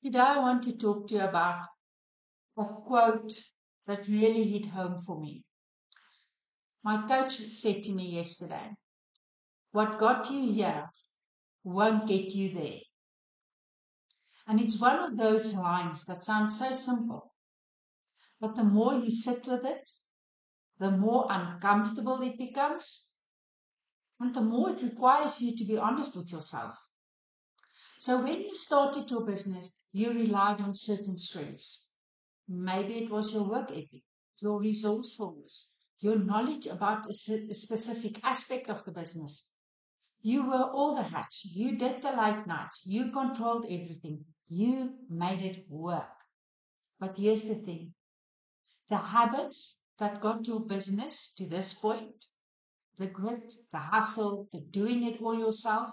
Today I want to talk to you about a quote that really hit home for me. My coach said to me yesterday, "What got you here won't get you there." And it's one of those lines that sounds so simple, but the more you sit with it, the more uncomfortable it becomes, and the more it requires you to be honest with yourself. So when you started your business, you relied on certain strengths. Maybe it was your work ethic, your resourcefulness, your knowledge about a specific aspect of the business. You were all the hats. You did the late nights. You controlled everything. You made it work. But here's the thing. The habits that got your business to this point, the grit, the hustle, the doing it all yourself,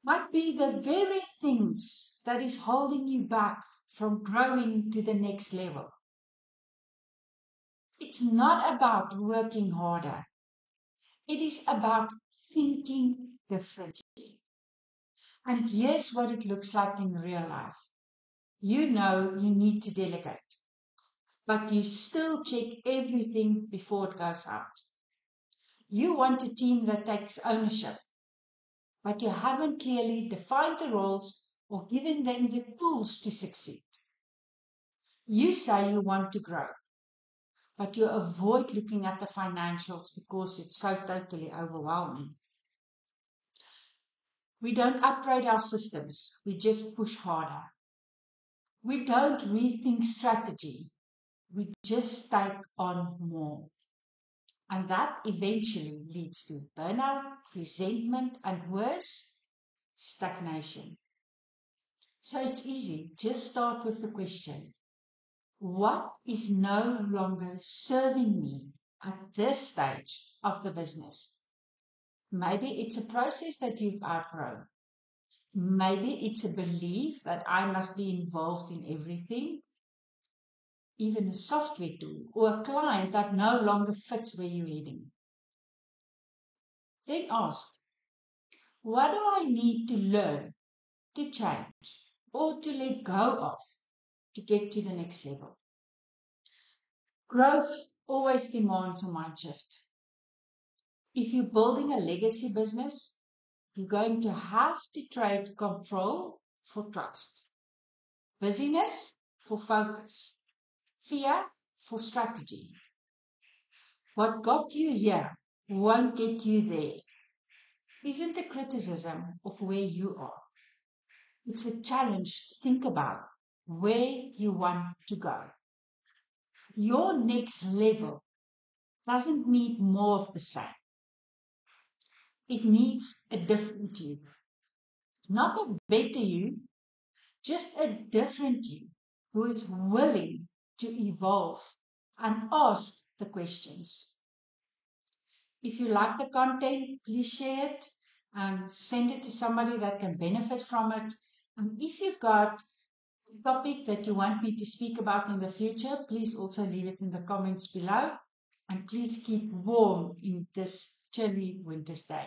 might be the very things that is holding you back from growing to the next level. It's not about working harder. It is about thinking differently. And here's what it looks like in real life. You know you need to delegate, but you still check everything before it goes out. You want a team that takes ownership, but you haven't clearly defined the roles or given them the tools to succeed. You say you want to grow, but you avoid looking at the financials because it's so totally overwhelming. We don't upgrade our systems, we just push harder. We don't rethink strategy, we just take on more. And that eventually leads to burnout, resentment, and worse, stagnation. So it's easy. Just start with the question, what is no longer serving me at this stage of the business? Maybe it's a process that you've outgrown. Maybe it's a belief that I must be involved in everything, even a software tool or a client that no longer fits where you're heading. Then ask, what do I need to learn, to change, or to let go of to get to the next level? Growth always demands a mind shift. If you're building a legacy business, you're going to have to trade control for trust, busyness for focus, fear for strategy. What got you here won't get you there isn't a criticism of where you are. It's a challenge to think about where you want to go. Your next level doesn't need more of the same. It needs a different you. Not a better you, just a different you who is willing to evolve and ask the questions. If you like the content, please share it and send it to somebody that can benefit from it. And if you've got a topic that you want me to speak about in the future, please also leave it in the comments below. And please keep warm in this chilly winter's day.